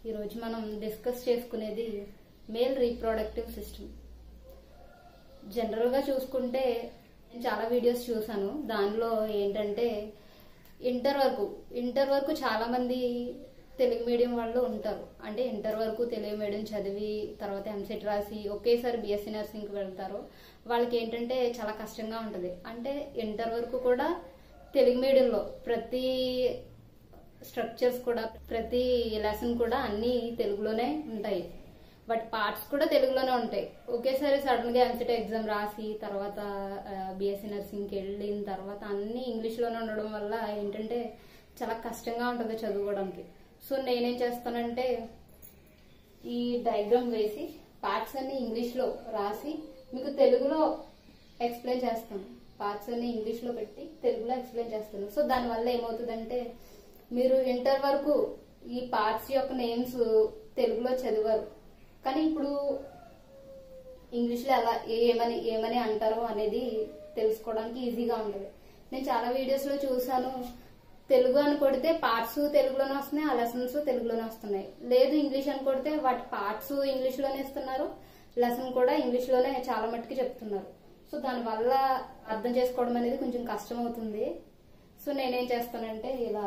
ఈరోజు మనం డిస్కస్ చేసుకునేది మేల్ రీప్రొడక్టివ్ సిస్టమ్. జనరల్గా చూసుకుంటే నేను చాలా వీడియోస్ చూసాను. దానిలో ఏంటంటే ఇంటర్ వరకు చాలా మంది తెలుగు మీడియం వాళ్ళు ఉంటారు. అంటే ఇంటర్ వరకు తెలుగు మీడియం చదివి తర్వాత ఎంసెట్ రాసి ఒకేసారి బిఎస్సీ నర్సింగ్కి వెళ్తారు. వాళ్ళకి ఏంటంటే చాలా కష్టంగా ఉంటుంది. అంటే ఇంటర్ వరకు కూడా తెలుగు మీడియంలో ప్రతి స్ట్రక్చర్స్ కూడా ప్రతి లెసన్ కూడా అన్ని తెలుగులోనే ఉంటాయి. బట్ పార్ట్స్ కూడా తెలుగులోనే ఉంటాయి. ఒకేసారి సడన్ గా ఎంసెట్ ఎగ్జామ్ రాసి తర్వాత బిఎస్సీ నర్సింగ్కి వెళ్ళిన తర్వాత అన్ని ఇంగ్లీష్లోనే ఉండడం వల్ల ఏంటంటే చాలా కష్టంగా ఉంటుంది చదువుకోవడానికి. సో నేనేం చేస్తానంటే ఈ డయాగ్రామ్ వేసి పార్ట్స్ అన్ని ఇంగ్లీష్లో రాసి మీకు తెలుగులో ఎక్స్ప్లెయిన్ చేస్తాను. పార్ట్స్ అన్ని ఇంగ్లీష్లో పెట్టి తెలుగులో ఎక్స్ప్లెయిన్ చేస్తాను. సో దానివల్ల ఏమవుతుందంటే మీరు ఇంటర్ వరకు ఈ పార్ట్స్ యొక్క నేమ్స్ తెలుగులో చదివారు, కానీ ఇప్పుడు ఇంగ్లీష్లో ఎలా ఏమని అంటారో అనేది తెలుసుకోవడానికి ఈజీగా ఉంటుంది. నేను చాలా వీడియోస్లో చూసాను, తెలుగు అని కొడితే పార్ట్స్ తెలుగులోనే వస్తున్నాయి, ఆ లెసన్స్ తెలుగులోనే వస్తున్నాయి. లేదు ఇంగ్లీష్ అని కొడితే వాటి పార్ట్స్ ఇంగ్లీష్లోనే ఇస్తున్నారు, లెసన్ కూడా ఇంగ్లీష్లోనే చాలా మట్టుకు చెప్తున్నారు. సో దానివల్ల అర్థం చేసుకోవడం అనేది కొంచెం కష్టం అవుతుంది. సో నేనేం చేస్తానంటే ఇలా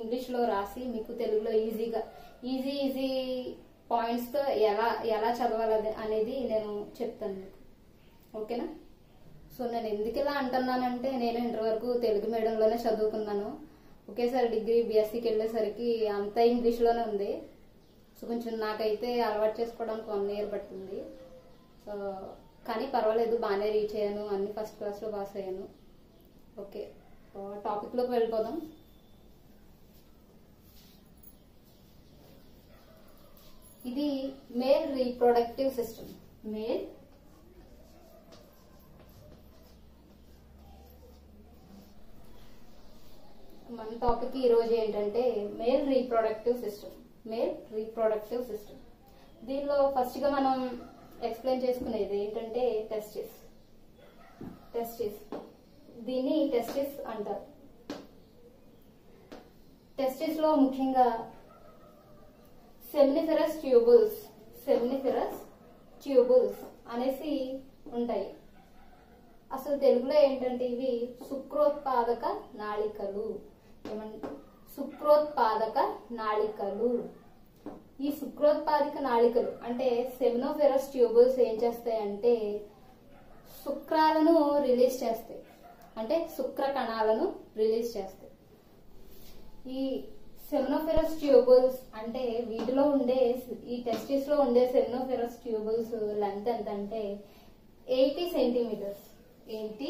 ఇంగ్లీష్లో రాసి మీకు తెలుగులో ఈజీ పాయింట్స్తో ఎలా చదవాలి అనేది నేను చెప్తాను మీకు. ఓకేనా? సో నేను ఎందుకు ఇలా అంటున్నానంటే నేను ఇంటర్ వరకు తెలుగు మీడియంలోనే చదువుకున్నాను. ఒకేసారి డిగ్రీ బిఎస్సీకి వెళ్ళేసరికి అంతా ఇంగ్లీష్లోనే ఉంది. సో కొంచెం నాకైతే అలవాటు చేసుకోవడానికి 1 year పట్టింది. కానీ పర్వాలేదు, బాగానే రీచ్ అయ్యాను, అన్ని ఫస్ట్ క్లాస్లో పాస్ అయ్యాను. ఓకే, టాపిక్లోకి వెళ్ళిపోదాం. ఇది మేల్ రీప్రొడక్టివ్ సిస్టమ్. మన టాపిక్ ఈ రోజు ఏంటంటే మేల్ రీప్రొడక్టివ్ సిస్టమ్. దీనిలో ఫస్ట్ గా మనం ఎక్స్ప్లెయిన్ చేసుకునేది ఏంటంటే టెస్టిస్. దీన్ని టెస్టిస్ అంటారు. టెస్టిస్ లో ముఖ్యంగా సెమినిఫెరస్ ట్యూబుల్స్ అనేసి ఉంటాయి. అసలు తెలుగులో ఏంటంటే ఇవి శుక్రోత్పాదక నాళికలు. ఈ శుక్రోత్పాదక నాళికలు అంటే సెమినోఫెరస్ ట్యూబుల్స్ ఏం చేస్తాయంటే శుక్రాలను రిలీజ్ చేస్తాయి, అంటే శుక్ర కణాలను రిలీజ్ చేస్తాయి. ఈ సెమినోఫెరస్ ట్యూబుల్స్ అంటే వీటిలో ఉండే ఈ టెస్టిస్ లో ఉండే సెమినోఫెరస్ ట్యూబుల్స్ లెంత్ ఎంత అంటే 80 సెంటీమీటర్స్. 80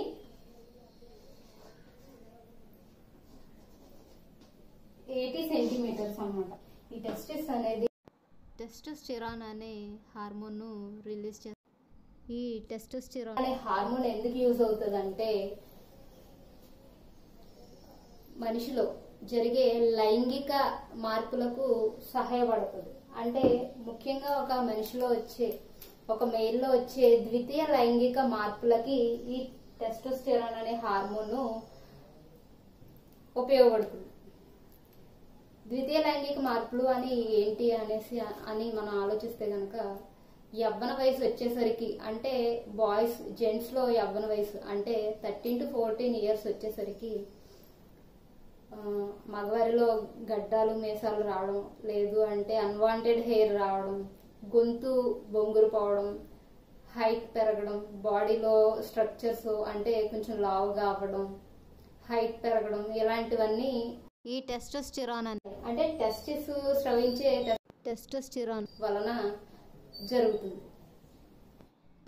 సెంటీమీటర్స్ అన్నమాట. ఈ టెస్టిస్ అనేది టెస్టోస్టెరాన్ అనే హార్మోన్ ను రిలీజ్ చేస్తుంది. ఈ టెస్టోస్టెరాన్ అనే హార్మోన్ ఎందుకు యూజ్ అవుతుందంటే మనిషిలో జరిగే లైంగిక మార్పులకు సహాయపడుతుంది. అంటే ముఖ్యంగా ఒక మనిషిలో ఒక మెయిల్లో వచ్చే ద్వితీయ లైంగిక మార్పులకి ఈ టెస్టోస్టెరాన్ అనే హార్మోన్ ఉపయోగపడుతుంది. ద్వితీయ లైంగిక మార్పులు అని ఏంటి అని మనం ఆలోచిస్తే గనక యవ్వన వయసు వచ్చేసరికి, అంటే జెంట్స్ లో యవ్వన వయసు అంటే 13 to 14 years వచ్చేసరికి మగవారిలో గడ్డాలు మీసాలు రావడం, లేదు అంటే అన్వాంటెడ్ హెయిర్ రావడం, గొంతు బొంగురు పోవడం, హైట్ పెరగడం, బాడీలో స్ట్రక్చర్స్ అంటే కొంచెం లావుగా అవ్వడం, హైట్ పెరగడం, ఇలాంటివన్నీ ఈ టెస్టోస్టెరాన్ అంటే టెస్టిస్ స్రవించే టెస్టోస్టెరాన్ వలన జరుగుతుంది.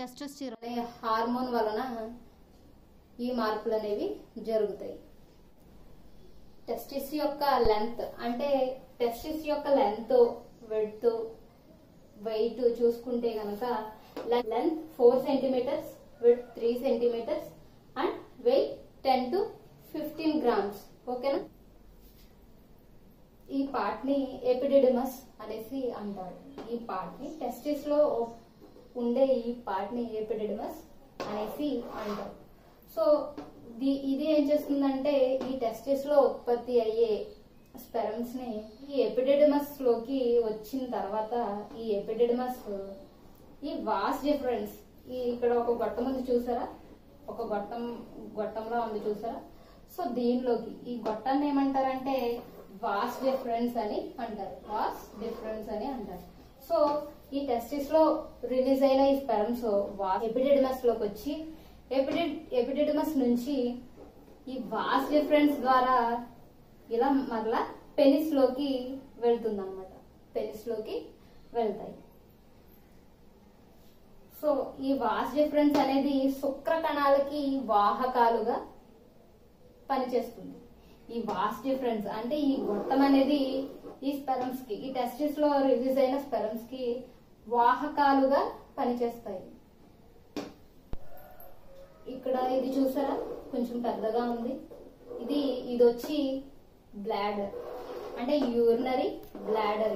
టెస్టోస్టెరాన్ అనే హార్మోన్ వలన ఈ మార్పులు అనేవి జరుగుతాయి. టెస్టిస్ యొక్క లెంత్ అంటే టెస్టిస్ యొక్క లెంత్, విడ్త్, వెయిట్ చూసుకుంటే కనుక length 4 centimetres, width 3 centimetres and weight 10 to 15 grams. ఓకేనా? ఈ పార్ట్ ని ఎపిడిడిమస్ అనేసి అంటారు. ఈ పార్ట్ ని టెస్టిస్ లో ఉండే ఈ పార్ట్ ని ఎపిడిడిమస్ అనేసి అంటారు. సో ఇది ఏం చేస్తుందంటే ఈ టెస్టిస్ లో ఉత్పత్తి అయ్యే స్పెరమ్స్ ని ఈ ఎపిడిడిమస్ లోకి వచ్చిన తర్వాత ఈ ఎపిడిడిమస్ ఈ వాస్ డిఫరెన్స్ ఇక్కడ ఒక గొట్టం ఉంది చూసారా, ఒక గొట్టంలో ఉంది చూసారా. సో దీనిలోకి ఈ గొట్టాన్ని ఏమంటారంటే వాస్ డిఫరెన్స్ అని అంటారు, వాస్ డిఫరెన్స్ అని అంటారు. సో ఈ టెస్టిస్ లో రిలీజ్ అయిన ఈ స్పెరమ్స్ ఎపిడిడిమస్ లోకి వచ్చి ఎపిడిడిమస్ నుంచి ఈ వాస్ డిఫరెన్స్ ద్వారా ఇలా మరలా పెనిస్ లోకి వెళ్తుంది అనమాట, పెనిస్ లోకి వెళ్తాయి. సో ఈ వాస్ డిఫరెన్స్ అనేది శుక్ర కణాలకి వాహకాలుగా పనిచేస్తుంది. ఈ వాస్ డిఫరెన్స్ అంటే ఈ గొట్టం అనేది ఈ స్పెరమ్స్ కి, ఈ టెస్టిస్ లో రిలీజ్ అయిన స్పెరమ్స్ కి వాహకాలుగా పనిచేస్తాయి. ఇక్కడ ఇది చూసారా, కొంచెం పెద్దగా ఉంది. ఇది వచ్చి బ్లాడర్ అంటే యూరినరీ బ్లాడర్.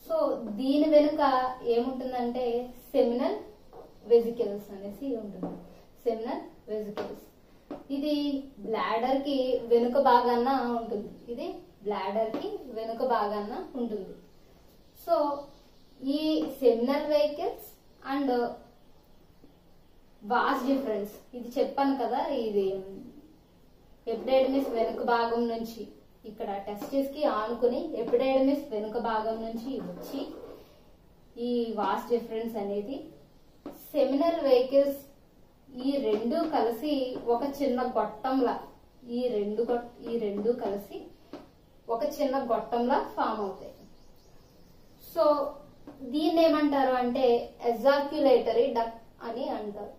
సో దీని వెనుక ఏముంటుందంటే సెమినల్ వెజికల్స్ అనేసి ఉంటుంది, సెమినల్ వెజికల్స్. ఇది బ్లాడర్ కి వెనుక భాగాన ఉంటుంది, ఇది బ్లాడర్ కి వెనుక భాగాన ఉంటుంది. సో ఈ seminal vehicles and vas deferens ఇది చెప్పాను కదా, ఇది ఎపిడెడమిస్ వెనుక భాగం నుంచి ఇక్కడ టెస్టిస్ కి ఆనుకుని ఎపిడెడమిస్ వెనుక భాగం నుంచి వచ్చి ఈ వాస్ డిఫరెన్స్ అనేది సెమినల్ వెహికల్స్ ఈ రెండు కలిసి ఒక చిన్న గొట్టంలా, ఈ రెండు కలిసి ఒక చిన్న గొట్టంలా ఫామ్ అవుతాయి. సో దీన్ని ఏమంటారు అంటే ఎజాక్యులేటరీ డక్ట్ అని అంటారు.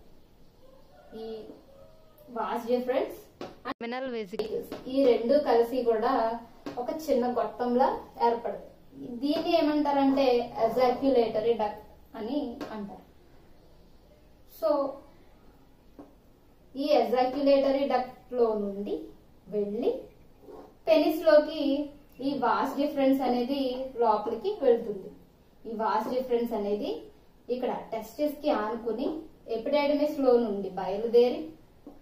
ఈ వాస్ డిఫరెన్స్ సెమినల్ వెసికల్స్ ఈ రెండు కలిసి కూడా ఒక చిన్న గొట్టంలా ఏర్పడతాయి. దీన్ని ఏమంటారంటే ఎజాక్యులేటరీ డక్ట్ అని అంటారు. సో ఈ ఎజాక్యులేటరీ డక్ట్ లో నుండి వెళ్ళి పెనిస్ లోకి ఈ వాస్ డిఫరెన్స్ అనేది లోపలికి వెళ్తుంది. ఈ వాస్ డిఫరెన్స్ అనేది ఇక్కడ టెస్టిస్ కి ఆనుకుని ఎపిడెడమిస్ లో నుండి బయలుదేరి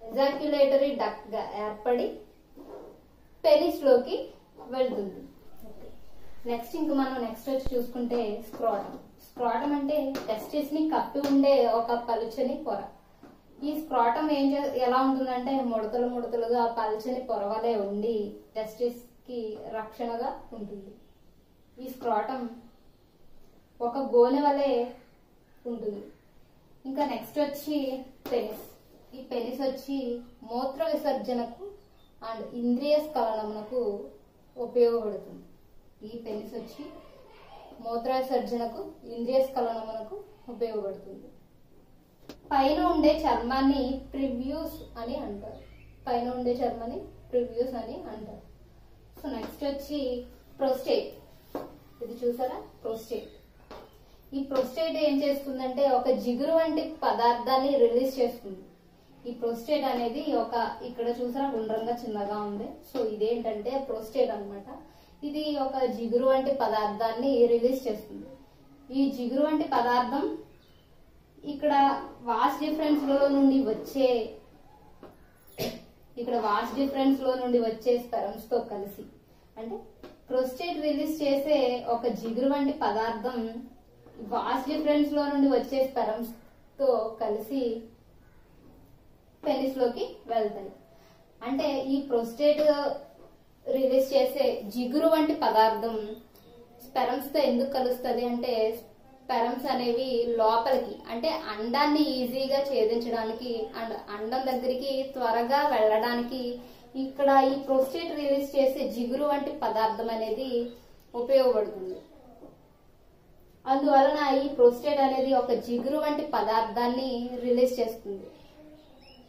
ఎజాక్యులేటరీ డక్ట్ గా ఏర్పడి పెనిస్ లోకి వెళ్తుంది. నెక్స్ట్ ఇంక మనం వచ్చి చూసుకుంటే స్క్రోటం. స్క్రోటం అంటే టెస్టిస్ ని కప్పి ఉండే ఒక పలుచని పొర. ఈ స్క్రోటం ఎలా ఉంటుందంటే ముడతలుగా పలుచని పొరవలే ఉండి టెస్టిస్ కి రక్షణగా ఉంటుంది. ఈ స్క్రోటం ఒక గోనె వలె ఉంటుంది. ఇంకా నెక్స్ట్ వచ్చి పెనిస్. ఈ పెనిస్ వచ్చి మూత్ర విసర్జనకు అండ్ ఇంద్రియ స్ఖలనమునకు ఉపయోగపడుతుంది. ఈ పెనిస్ వచ్చి మూత్ర విసర్జనకు ఇంద్రియ స్ఖలనమునకు ఉపయోగపడుతుంది. పైన ఉండే చర్మాన్ని ప్రివ్యూస్ అని అంటారు, పైన ఉండే చర్మాన్ని ప్రివ్యూస్ అని అంటారు. సో నెక్స్ట్ వచ్చి ప్రోస్టేట్. ఇది చూసారా, ప్రోస్టేట్. ఈ ప్రోస్టేట్ ఏం చేస్తుందంటే ఒక జిగురు వంటి పదార్థాన్ని రిలీజ్ చేస్తుంది. ఈ ప్రోస్టేట్ అనేది ఇక్కడ చూసారా గుండ్రంగా చిన్నగా ఉంది. సో ఇదేంటంటే ప్రోస్టేట్ అన్నమాట. ఇది ఒక జిగురు వంటి పదార్థాన్ని రిలీజ్ చేస్తుంది. ఈ జిగురు వంటి పదార్థం ఇక్కడ వాస్ డిఫరెన్స్ లో నుండి వచ్చే స్పెరమ్స్ తో కలిసి, అంటే ప్రోస్టేట్ రిలీజ్ చేసే ఒక జిగురు వంటి పదార్థం వాస్ డిఫరెన్స్ లో నుండి వచ్చే స్పెరమ్స్ తో కలిసి పెనిస్ లోకి వెళ్తాయి. అంటే ఈ ప్రోస్టేట్ రిలీజ్ చేసే జిగురు వంటి పదార్థం స్పెరమ్స్ తో ఎందుకు కలుస్తుంది అంటే స్పెరమ్స్ అనేవి లోపలికి అంటే అండాన్ని ఈజీగా ఛేదించడానికి అండ్ అండం దగ్గరికి త్వరగా వెళ్ళడానికి ఇక్కడ ఈ ప్రోస్టేట్ రిలీజ్ చేసే జిగురు వంటి పదార్థం అనేది ఉపయోగపడుతుంది. అందువలన ఈ ప్రోస్టేట్ అనేది ఒక జిగురు వంటి పదార్థాన్ని రిలీజ్ చేస్తుంది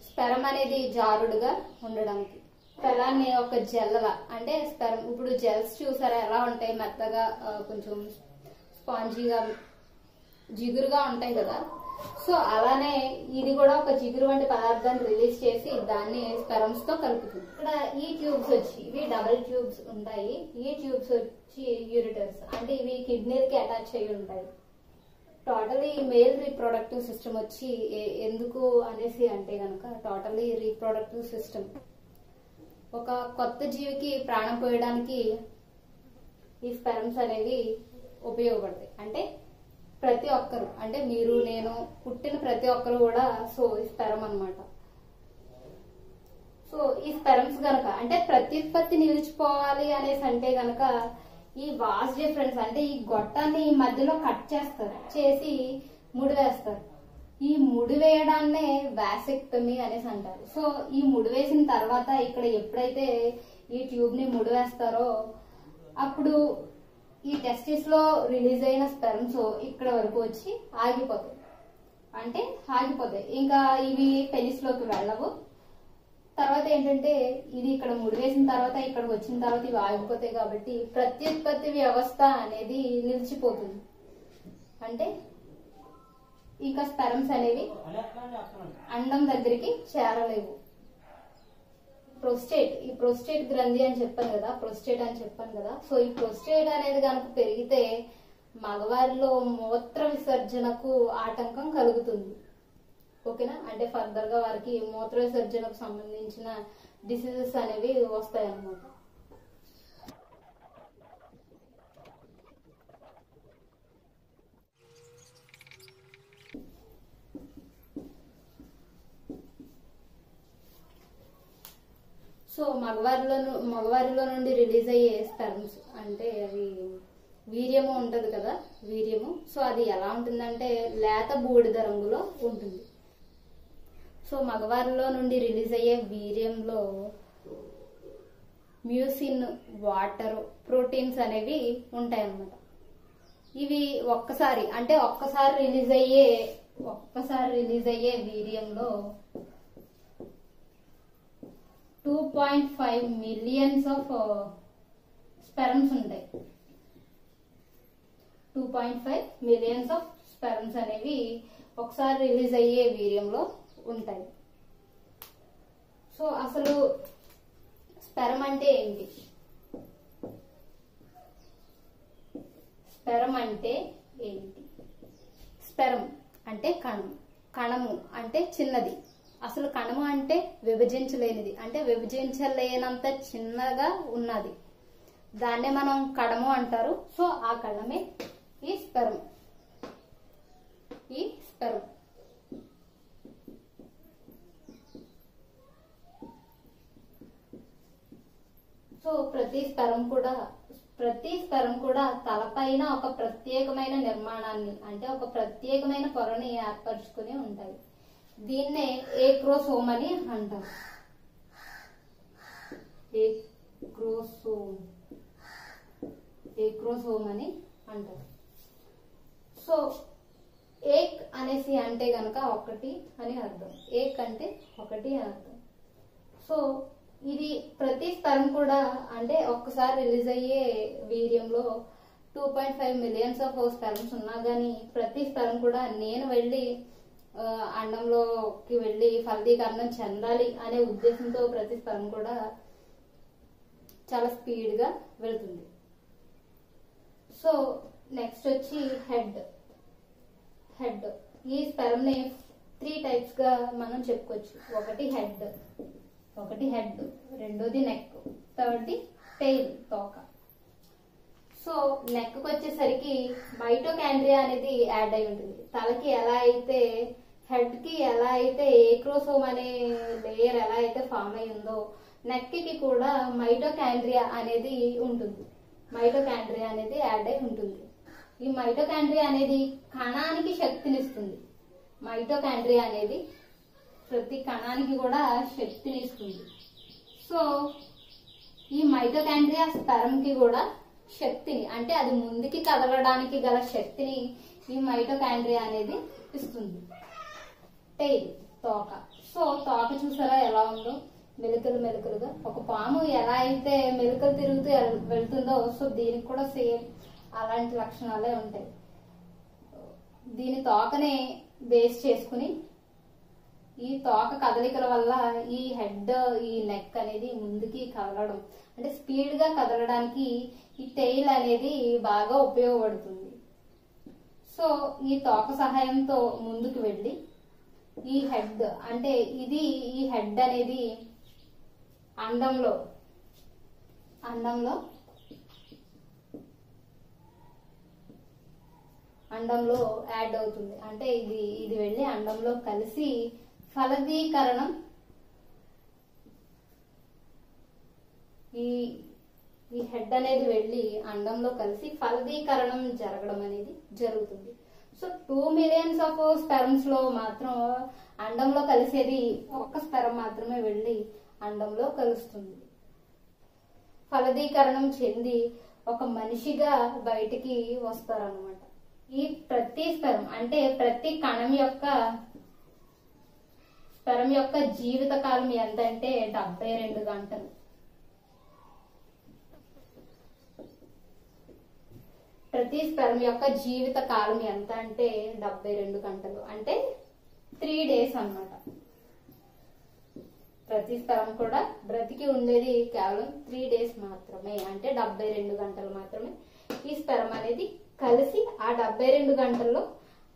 స్పెరమ్ అనేది జారుడుగా ఉండడానికి. స్పెరాన్ని ఒక జెల్లలా అంటే స్పెరమ్ ఇప్పుడు జెల్స్ చూసారా ఎలా ఉంటాయి, మెత్తగా కొంచెం స్పాంజీగా జిగురుగా ఉంటాయి కదా. సో అలానే ఇది కూడా ఒక జిగురు వంటి పదార్థాన్ని రిలీజ్ చేసి దాన్ని స్పెరమ్స్ తో కలుపుతుంది. ఇక్కడ ఈ ట్యూబ్స్ వచ్చి ఇవి డబుల్ ట్యూబ్స్ ఉంటాయి. ఈ ట్యూబ్స్ వచ్చి యూరిటర్స్ అంటే ఇవి కిడ్నీలకి అటాచ్ అయ్యి ఉంటాయి. టోటలీ మేల్ రీప్రొడక్టివ్ సిస్టమ్ వచ్చి ఎందుకు అనేసి అంటే కనుక టోటలీ రీప్రొడక్టివ్ సిస్టమ్ ఒక కొత్త జీవికి ప్రాణం పోయడానికి ఈ స్పెరమ్స్ అనేవి ఉపయోగపడతాయి. అంటే ప్రతి ఒక్కరు, అంటే మీరు నేను పుట్టిన ప్రతి ఒక్కరు కూడా సో ఈ స్పెరమ్ అన్నమాట. సో ఈ స్పెరమ్స్ గనక అంటే ప్రత్యుత్పత్తి నిలిచిపోవాలి అనేసి అంటే గనక ఈ వాస్ డిఫరెన్స్ అంటే ఈ గొట్టాన్ని మధ్యలో కట్ చేస్తారు, చేసి ముడి వేస్తారు. ఈ ముడి వేయడాన్నే వాసెక్టమీ అనేసి అంటారు. సో ఈ ముడి వేసిన తర్వాత ఇక్కడ ఎప్పుడైతే ఈ ట్యూబ్ ని ముడి వేస్తారో అప్పుడు ఈ టెస్టిస్ లో రిలీజ్ అయిన స్పెర్మ్స్ ఇక్కడ వరకు వచ్చి ఆగిపోతాయి. అంటే ఆగిపోతాయి, ఇంకా ఇవి పెనిస్ లోకి వెళ్ళవు. తర్వాత ఏంటంటే ఇది ఇక్కడ ముడి వేసిన తర్వాత ఇక్కడికి వచ్చిన తర్వాత ఇవి ఆగిపోతాయి కాబట్టి ప్రత్యుత్పత్తి వ్యవస్థ అనేది నిలిచిపోతుంది. అంటే ఇంకా స్పెరమ్స్ అనేవి అండం దగ్గరికి చేరలేవు. ఈ ప్రోస్టేట్ గ్రంథి అని చెప్పాను కదా, సో ఈ ప్రోస్టేట్ అనేది కనుక పెరిగితే మగవారిలో మూత్ర విసర్జనకు ఆటంకం కలుగుతుంది. ఓకేనా, అంటే ఫర్దర్ గా వారికి మూత్ర విసర్జనకు సంబంధించిన డిసీజెస్ అనేవి వస్తాయి అన్నమాట. సో మగవారిలో నుండి రిలీజ్ అయ్యే స్పెర్మ్స్ అంటే అది వీర్యము ఉంటది కదా, వీర్యము. సో అది ఎలా ఉంటుందంటే లేత బూడిద రంగులో ఉంటుంది. సో మగవారిలో నుండి రిలీజ్ అయ్యే వీర్యంలో మ్యూసిన్, వాటర్, ప్రోటీన్స్ అనేవి ఉంటాయి అన్నమాట. ఇవి ఒక్కసారి రిలీజ్ అయ్యే వీర్యంలో 2.5 మిలియన్స్ ఆఫ్ స్పెర్మ్స్ ఉంటాయి. 2.5 మిలియన్స్ ఆఫ్ స్పెర్మ్స్ అనేవి ఒకసారి రిలీజ్ అయ్యే వీర్యంలో ఉంటాయి. సో అసలు స్పెర్మ్ అంటే ఏంటి? స్పెర్మ్ అంటే కణము అంటే చిన్నది. అసలు కణము అంటే విభజించలేనిది, అంటే విభజించలేనంత చిన్నగా ఉన్నది. దాన్నే మనం కణము అంటారు. సో ఆ కణమే ఈ స్పెర్మ్. సో ప్రతి స్పెర్మ్ కూడా తలపైన ఒక ప్రత్యేకమైన నిర్మాణాన్ని, అంటే ఒక ప్రత్యేకమైన పొరని ఏర్పరచుకుని ఉంటాయి. దీన్నే ఏక్రోసోమ్ అని అంటారు. ఏక్రోసోమ్ అని అంటారు. సో ఏక్ అనేసి అంటే గనక ఒకటి అని అర్థం. ఏక్ అంటే ఒకటి అని అర్థం. సో ఇది ప్రతి స్పెర్మ్ కూడా అంటే ఒక్కసారి రిలీజ్ అయ్యే వీర్యంలో 2.5 మిలియన్స్ ఆఫ్ స్పెర్మ్స్ ఉన్నా గానీ ప్రతి స్పెర్మ్ కూడా నేను వెళ్ళి అండంలోకి వెళ్ళి ఫలదీకరణం చెందాలి అనే ఉద్దేశంతో ప్రతి స్పెర్మ్ కూడా చాలా స్పీడ్ గా వెళ్తుంది. సో నెక్స్ట్ వచ్చి హెడ్. ఈ స్పెర్మ్ ని 3 టైప్స్ గా మనం చెప్పుకోవచ్చు. ఒకటి హెడ్, రెండోది నెక్, థర్డ్ది టెయిల్, తోక. సో నెక్ వచ్చేసరికి మైటోకాండ్రియా అనేది యాడ్ అయి ఉంటుంది. తలకి ఎలా అయితే, హెడ్ కి ఎలా అయితే ఏక్రోసోమ్ అనే లేయర్ ఎలా అయితే ఫామ్ అయి ఉందో నెక్ కి కూడా మైటోకాండ్రియా అనేది ఉంటుంది. మైటోకాండ్రియా అనేది యాడ్ అయి ఉంటుంది. ఈ మైటోకాండ్రియా అనేది కణానికి శక్తినిస్తుంది. మైటోకాండ్రియా అనేది ప్రతి కణానికి కూడా శక్తినిస్తుంది. సో ఈ మైటోకాండ్రియా స్పెర్మ్ కి కూడా శక్తిని, అంటే అది ముందుకి కదలడానికి గల శక్తిని ఈ మైటోకాండ్రియా అనేది ఇస్తుంది. టెయిల్, తోక. సో తోక చూసారా ఎలా ఉందో, మెలికలుగా. ఒక పాము ఎలా అయితే మెలికలు తిరుగుతూ వెళ్తుందో సో దీనికి కూడా సేమ్ అలాంటి లక్షణాలే ఉంటాయి. దీని తోకనే బేస్ చేసుకుని ఈ తోక కదలికల వల్ల ఈ హెడ్, ఈ నెక్ అనేది ముందుకి కదలడం, అంటే స్పీడ్ గా కదలడానికి ఈ టెయిల్ అనేది బాగా ఉపయోగపడుతుంది. సో ఈ తోక సహాయంతో ముందుకు వెళ్ళి ఈ హెడ్, అంటే ఈ హెడ్ అనేది అండంలో యాడ్ అవుతుంది. అంటే ఇది వెళ్ళి అండంలో కలిసి ఫలదీకరణం, ఈ హెడ్ అనేది వెళ్ళి అండంలో కలిసి ఫలదీకరణం జరగడం అనేది జరుగుతుంది. సో 2 millions ఆఫ్ స్పెర్మ్స్ లో మాత్రం అండంలో కలిసేది ఒక్క స్పెర్మ్ మాత్రమే వెళ్ళి అండంలో కలుస్తుంది. ఫలదీకరణం చెంది ఒక మనిషిగా బయటికి వస్తారనమాట. ఈ ప్రతి స్పెర్మ్ అంటే ప్రతి కణం యొక్క స్పెర్మ్ యొక్క జీవిత కాలం ఎంత అంటే 72 గంటలు. ప్రతి స్పెర్మ్ యొక్క జీవిత కాలం ఎంత అంటే 72 గంటలు, అంటే 3 days అన్నమాట. ప్రతి స్పెర్మ్ కూడా బ్రతికి ఉండేది కేవలం 3 days మాత్రమే, అంటే 72 గంటలు మాత్రమే. ఈ స్పెర్మ్ అనేది కలిసి ఆ 72 గంటల్లో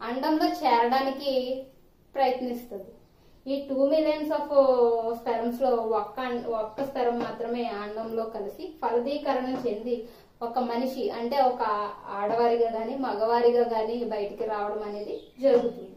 అండంలో చేరడానికి ప్రయత్నిస్తుంది. ఈ 2 millions ఆఫ్ స్పెర్మ్స్ లో ఒక్క స్పెర్మ్ మాత్రమే అండంలో కలిసి ఫలదీకరణం చెంది ఒక మనిషి అంటే ఒక ఆడవారిగా గాని మగవారిగా గాని బయటికి రావడం అనేది జరుగుతుంది.